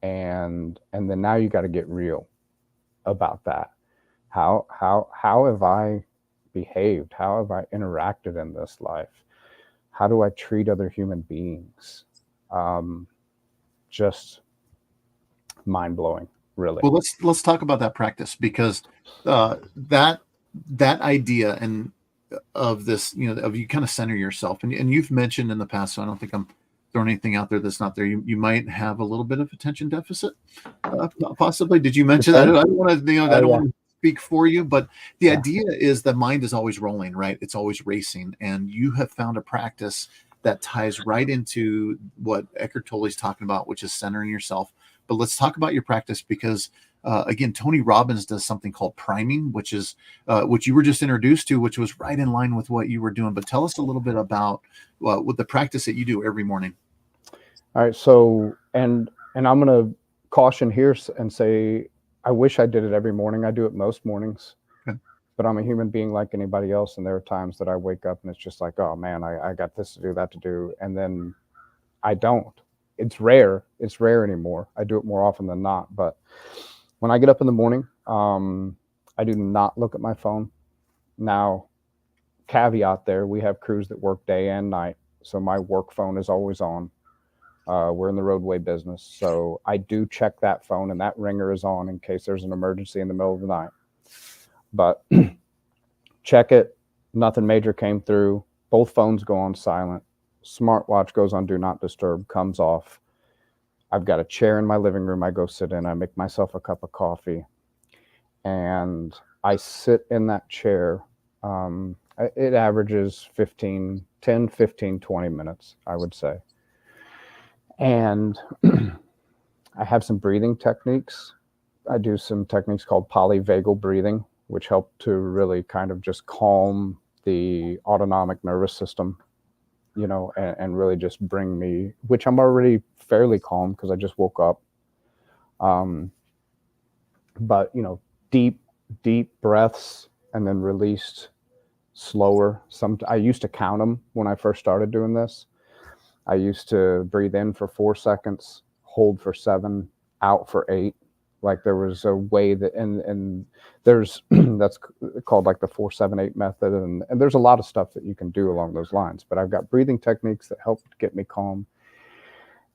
and then now you got to get real about that. How have I behaved? How have I interacted in this life? How do I treat other human beings? Just mind-blowing, really. Well, let's talk about that practice, because that idea and of this, of you kind of center yourself, and you've mentioned in the past, so I don't think I'm throwing anything out there that's not there. You might have a little bit of attention deficit, possibly. Did you mention that? I don't want to, I don't want to speak for you, but the idea is the mind is always rolling, right? It's always racing, and you have found a practice that ties right into what Eckhart Tolle's talking about, which is centering yourself. But let's talk about your practice, because again, Tony Robbins does something called priming, which is which you were just introduced to, which was right in line with what you were doing. But tell us a little bit about what the practice that you do every morning. All right. So, and I'm going to caution here and say, I wish I did it every morning. I do it most mornings, but I'm a human being like anybody else. And there are times that I wake up and it's just like, oh man, I got this to do, that to do. And then I don't. It's rare anymore. I do it more often than not. But when I get up in the morning, I do not look at my phone. Now, caveat there, we have crews that work day and night, so my work phone is always on. We're in the roadway business, so I do check that phone, and that ringer is on in case there's an emergency in the middle of the night. But check it, nothing major came through. Both phones go on silent. Smartwatch goes on do not disturb, comes off. I've got a chair in my living room. I go sit in. I make myself a cup of coffee, and I sit in that chair. It averages 10, 15, 20 minutes, I would say. And I have some breathing techniques. I do some techniques called polyvagal breathing, which help to really kind of just calm the autonomic nervous system, and really just bring me, which I'm already fairly calm because I just woke up. But, deep breaths and then released slower. I used to count them when I first started doing this. I used to breathe in for 4 seconds, hold for 7, out for 8, Like there was a way that, and there's that's called like the 4-7-8 method, and there's a lot of stuff that you can do along those lines. But I've got breathing techniques that help get me calm,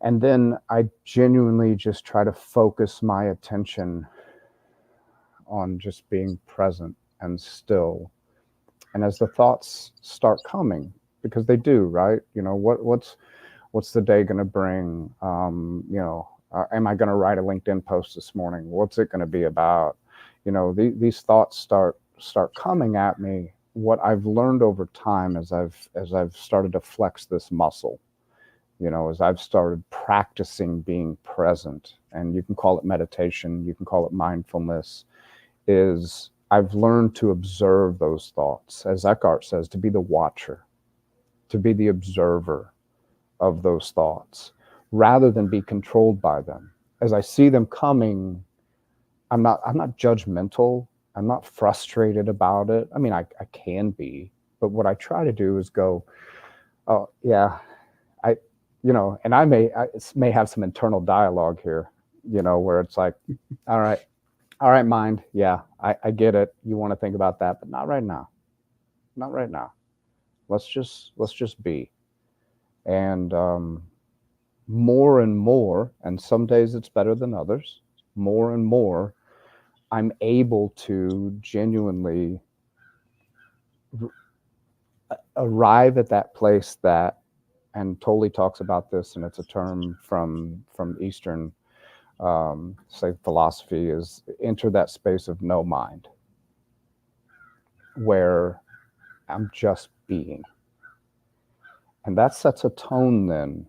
and then I genuinely just try to focus my attention on just being present and still. And as the thoughts start coming, because they do, right? You know, what's the day going to bring? Am I going to write a LinkedIn post this morning? What's it going to be about? You know, these thoughts start coming at me. What I've learned over time as I've started to flex this muscle, you know, as I've started practicing being present, and you can call it meditation, you can call it mindfulness, is I've learned to observe those thoughts, as Eckhart says, to be the watcher, to be the observer of those thoughts, rather than be controlled by them. As I see them coming, I'm not judgmental. I'm not frustrated about it. I mean, I can be, but what I try to do is go, oh yeah, and I may have some internal dialogue here, you know, where it's like, all right, mind. Yeah, I get it. You want to think about that, but not right now. Not right now. Let's just be. And more and more, and some days it's better than others, more and more, I'm able to genuinely arrive at that place that, and Tolley talks about this, and it's a term from Eastern say philosophy, is enter that space of no mind, where I'm just being. And that sets a tone then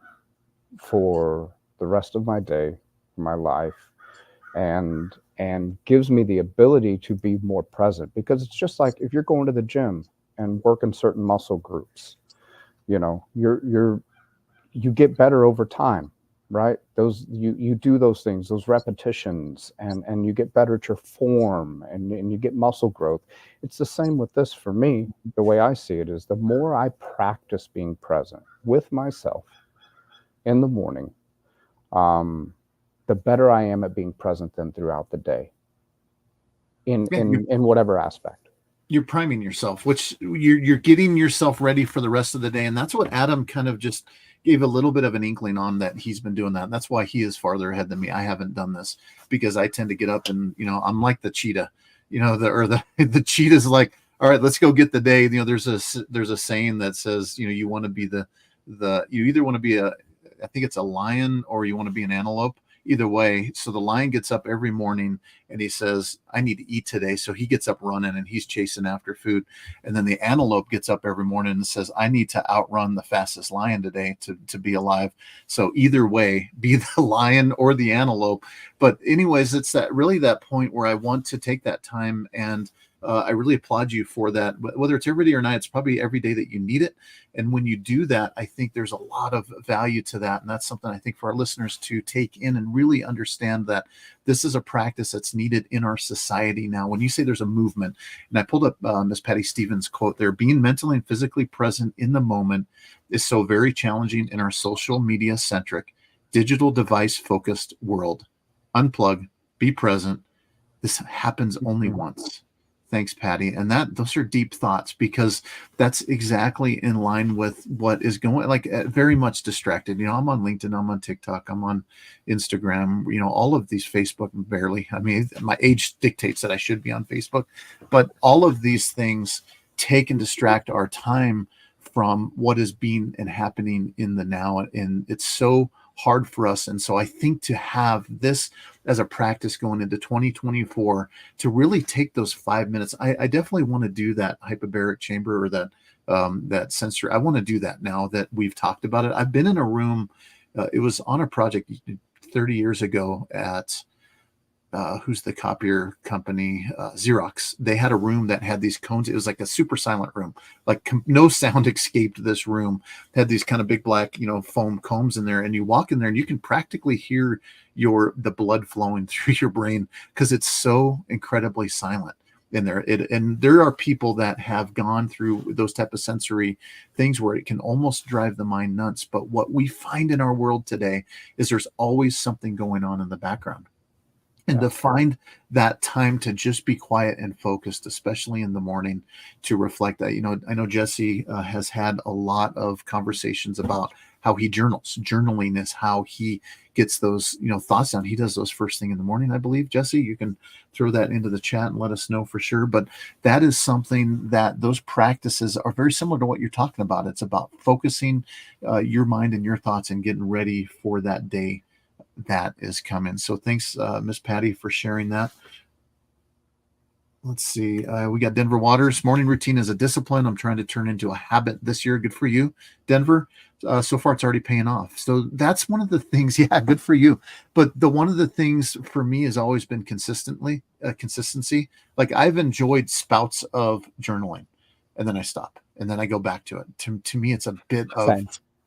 for the rest of my day, my life, and gives me the ability to be more present. Because it's just like if you're going to the gym and working certain muscle groups, you know, you get better over time, right? Those you do those things, those repetitions, and you get better at your form, and you get muscle growth. It's the same with this for me. The way I see it is, the more I practice being present with myself in the morning, the better I am at being present then throughout the day in whatever aspect. You're priming yourself, which you're getting yourself ready for the rest of the day. And that's what Adam kind of just gave a little bit of an inkling on, that he's been doing that. And that's why he is farther ahead than me. I haven't done this because I tend to get up and, you know, I'm like the cheetah, you know, the cheetah's like, all right, let's go get the day. You know, there's a saying that says, you know, you want to be you either want to be I think it's a lion, or you want to be an antelope. Either way. So the lion gets up every morning and he says, I need to eat today. So he gets up running and he's chasing after food. And then the antelope gets up every morning and says, I need to outrun the fastest lion today to be alive. So either way, be the lion or the antelope. But anyways, it's that point where I want to take that time, and I really applaud you for that. Whether it's every day or not, it's probably every day that you need it. And when you do that, I think there's a lot of value to that. And that's something I think for our listeners to take in and really understand, that this is a practice that's needed in our society now. When you say there's a movement, and I pulled up Miss Patty Stevens' quote there, being mentally and physically present in the moment is so very challenging in our social media centric, digital device focused world. Unplug, be present. This happens only once. Thanks, Patty. And those are deep thoughts, because that's exactly in line with what is going, like, very much distracted. You know, I'm on LinkedIn, I'm on TikTok, I'm on Instagram, you know, all of these, Facebook, barely. I mean, my age dictates that I should be on Facebook, but all of these things take and distract our time from what is being and happening in the now. And it's so hard for us. And so I think to have this as a practice going into 2024, to really take those 5 minutes, I definitely want to do that hyperbaric chamber, or that sensor. I want to do that now that we've talked about it. I've been in a room. It was on a project 30 years ago at who's the copier company, Xerox. They had a room that had these cones. It was like a super silent room, like no sound escaped this room. It had these kind of big black, you know, foam combs in there, and you walk in there and you can practically hear the blood flowing through your brain, because it's so incredibly silent in there. And there are people that have gone through those type of sensory things where it can almost drive the mind nuts. But what we find in our world today is there's always something going on in the background. And to find that time to just be quiet and focused, especially in the morning, to reflect that. I know Jesse has had a lot of conversations about how he journals. Journaling is how he gets those, thoughts down. He does those first thing in the morning, I believe. Jesse, you can throw that into the chat and let us know for sure. But that is something that those practices are very similar to what you're talking about. It's about focusing your mind and your thoughts and getting ready for that day that is coming. So thanks, Miss Patty, for sharing that. Let's see. We got Denver Waters. Morning routine is a discipline I'm trying to turn into a habit this year. Good for you, Denver. So far, it's already paying off. So that's one of the things. Yeah, good for you. But one of the things for me has always been consistency. Like I've enjoyed spouts of journaling, and then I stop, and then I go back to it. To me, it's a bit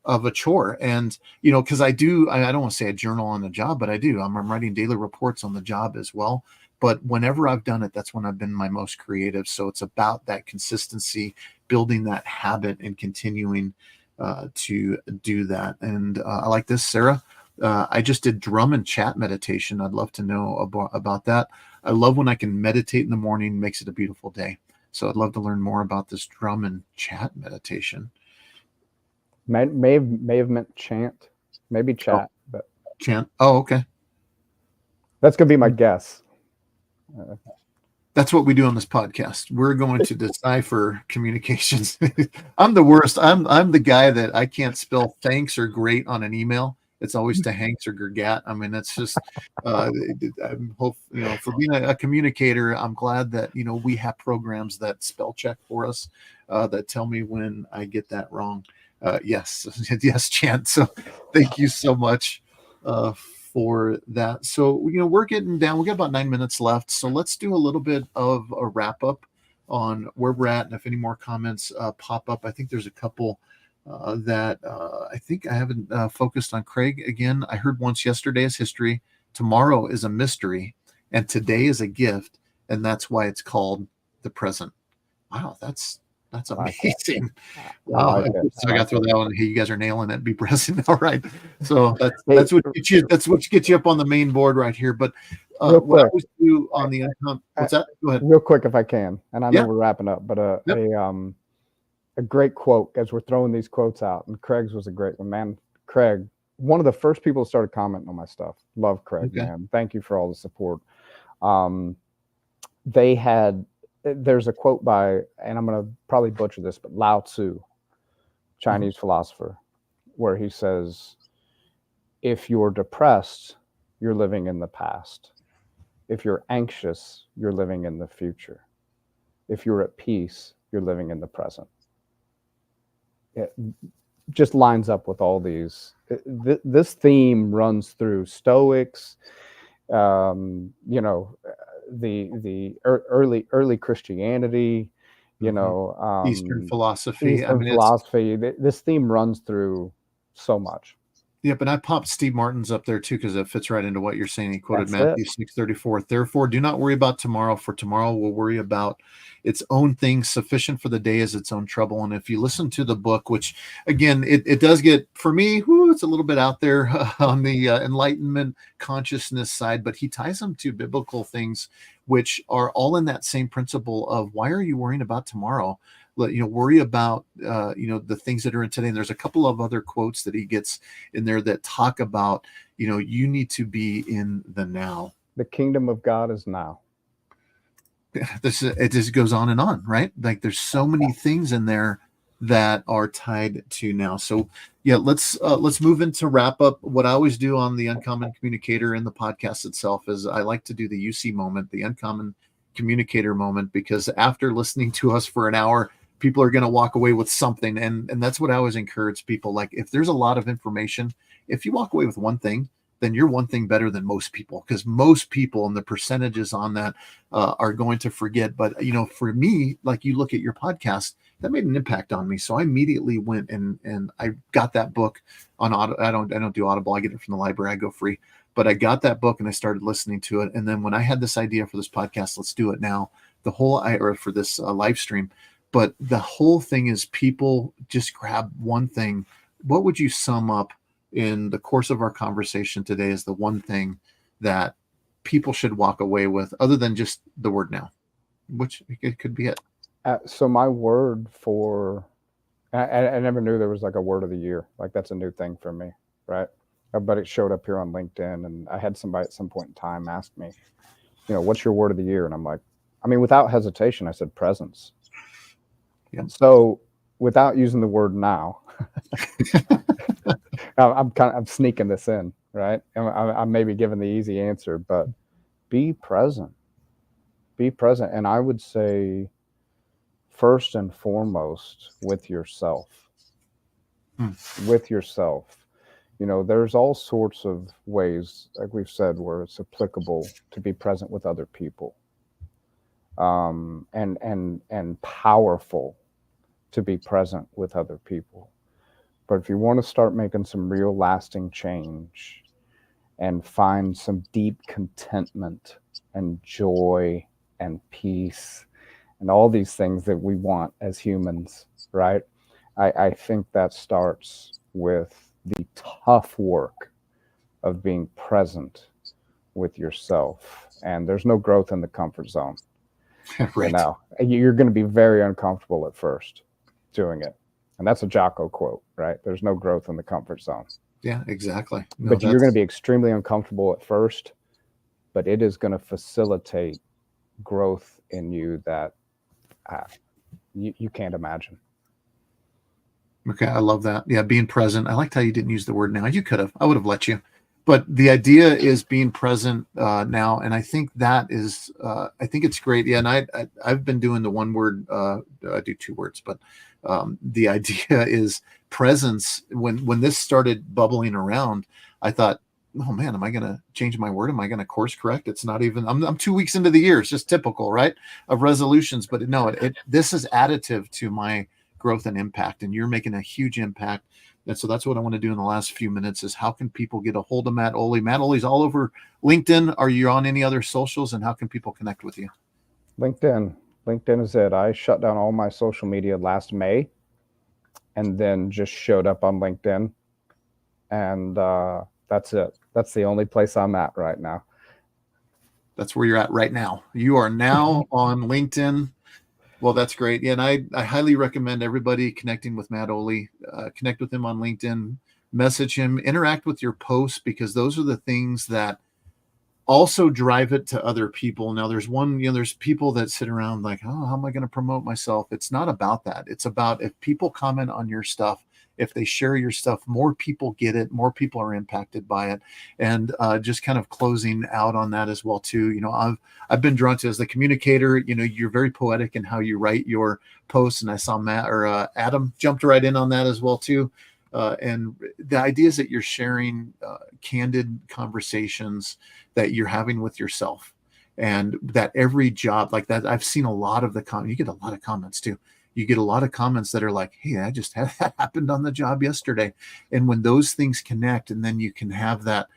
of a chore. And, because I don't want to say I journal on the job, but I do. I'm writing daily reports on the job as well. But whenever I've done it, that's when I've been my most creative. So it's about that consistency, building that habit and continuing to do that. And I like this, Sarah. I just did drum and chat meditation. I'd love to know about that. I love when I can meditate in the morning, makes it a beautiful day. So I'd love to learn more about this drum and chat meditation. May have meant chant, maybe chat, but chant. Oh, okay. That's gonna be my guess. That's what we do on this podcast. We're going to decipher communications. I'm the worst. I'm the guy that I can't spell thanks or great on an email. It's always to Hanks or Gergat. I mean, it's just, I'm hope, for being a communicator, I'm glad that, we have programs that spell check for us, that tell me when I get that wrong. Yes, Chant. So thank you so much for that. So, we're getting down. We got about 9 minutes left. So let's do a little bit of a wrap up on where we're at. And if any more comments pop up, I think there's a couple that I think I haven't focused on. Craig, again, I heard once yesterday is history, tomorrow is a mystery, and today is a gift. And that's why it's called the present. Wow, that's amazing. Wow. So I got to throw that one. Hey, you guys are nailing it. Be present. All right. So that's what gets you up on the main board right here. But what I always do on the what's that? Go ahead. Real quick, if I can. And I know we're wrapping up, but a great quote as we're throwing these quotes out. And Craig's was a great one, man. Craig, one of the first people who started commenting on my stuff. Love Craig, man. Thank you for all the support. There's a quote by, and I'm going to probably butcher this, but Lao Tzu, Chinese philosopher, where he says, if you're depressed, you're living in the past. If you're anxious, you're living in the future. If you're at peace, you're living in the present. It just lines up with all these. This theme runs through Stoics, the early Christianity, Eastern philosophy. Philosophy. This theme runs through so much. Yep, and I popped Steve Martin's up there too because it fits right into what you're saying. He quoted Matthew 6:34. Therefore, do not worry about tomorrow, for tomorrow will worry about its own things. Sufficient for the day is its own trouble. And if you listen to the book, which again, it does get, for me, it's a little bit out there on the enlightenment consciousness side, but he ties them to biblical things, which are all in that same principle of why are you worrying about tomorrow? Worry about, the things that are in today. And there's a couple of other quotes that he gets in there that talk about, you need to be in the now. The kingdom of God is now. It just goes on and on, right? Like there's so many things in there that are tied to now. So yeah, let's move into wrap up. What I always do on the Uncommon Communicator and the podcast itself is I like to do the UC moment, the Uncommon Communicator moment, because after listening to us for an hour, people are going to walk away with something. And that's what I always encourage people. Like if there's a lot of information, if you walk away with one thing, then you're one thing better than most people, because most people and the percentages on that are going to forget. But, for me, like you look at your podcast, that made an impact on me. So I immediately went and I got that book on Audible. I don't do Audible. I get it from the library. I go free. But I got that book and I started listening to it. And then when I had this idea for this podcast, let's do it now, or for this live stream. But the whole thing is people just grab one thing. What would you sum up in the course of our conversation today as the one thing that people should walk away with other than just the word now, which it could be it. So my word for, I never knew there was like a word of the year. Like that's a new thing for me, right? But it showed up here on LinkedIn, and I had somebody at some point in time ask me, what's your word of the year? And I'm like, without hesitation, I said presence. Yeah. So without using the word now, I'm sneaking this in, right? I'm maybe giving the easy answer, but be present. Be present. And I would say first and foremost with yourself. With yourself. There's all sorts of ways, like we've said, where it's applicable to be present with other people. And powerful to be present with other people. But if you want to start making some real lasting change and find some deep contentment and joy and peace and all these things that we want as humans, right? I think that starts with the tough work of being present with yourself. And there's no growth in the comfort zone. Right. You're going to be very uncomfortable at first doing it. And that's a Jocko quote, right? There's no growth in the comfort zone. Yeah, exactly. But you're going to be extremely uncomfortable at first, but it is going to facilitate growth in you that you can't imagine. Okay, I love that. Yeah, being present. I liked how you didn't use the word now. You could have. I would have let you. But the idea is being present now, and I think that is. I think it's great. Yeah, and I've been doing the one word. I do two words, but the idea is presence. When this started bubbling around, I thought, oh man, am I going to change my word? Am I going to course correct? It's not even. I'm 2 weeks into the year. It's just typical, right, of resolutions. But no, this is additive to my growth and impact, and you're making a huge impact. And so that's what I want to do in the last few minutes is how can people get a hold of Matt Ohley? Matt Ohley's all over LinkedIn. Are you on any other socials, and how can people connect with you? LinkedIn is it. I shut down all my social media last May and then just showed up on LinkedIn, and that's it. That's the only place I'm at right now. That's where you're at right now. You are now on LinkedIn. Well, that's great. Yeah, and I highly recommend everybody connecting with Matt Ohley. Connect with him on LinkedIn, message him, interact with your posts, because those are the things that also drive it to other people. Now, there's people that sit around like, oh, how am I going to promote myself? It's not about that. It's about if people comment on your stuff, if they share your stuff, more people get it, more people are impacted by it. And just kind of closing out on that as well too. I've been drawn to as the communicator. You're very poetic in how you write your posts, and I saw Adam jumped right in on that as well too. And the idea is that you're sharing candid conversations that you're having with yourself, and that every job like that, I've seen a lot of you get a lot of comments too. You get a lot of comments that are like, hey, I just had that happened on the job yesterday. And when those things connect, and then you can have that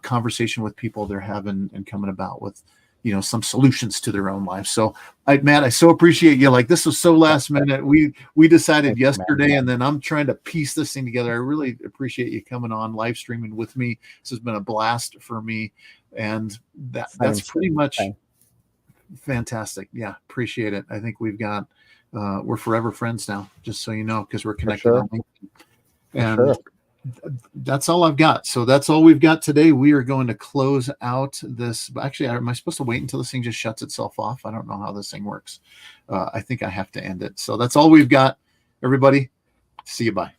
conversation with people they're having and coming about with, some solutions to their own life. So Matt, I so appreciate you. Like, this was so last minute. We decided yesterday, and then I'm trying to piece this thing together. I really appreciate you coming on live streaming with me. This has been a blast for me. And that's pretty much fantastic. Yeah. Appreciate it. I think we've got, we're forever friends now, just so you know, because we're connected on LinkedIn. And that's all I've got. So that's all we've got today. We are going to close out this. Actually, am I supposed to wait until this thing just shuts itself off? I don't know how this thing works. I think I have to end it. So that's all we've got, everybody. See you. Bye.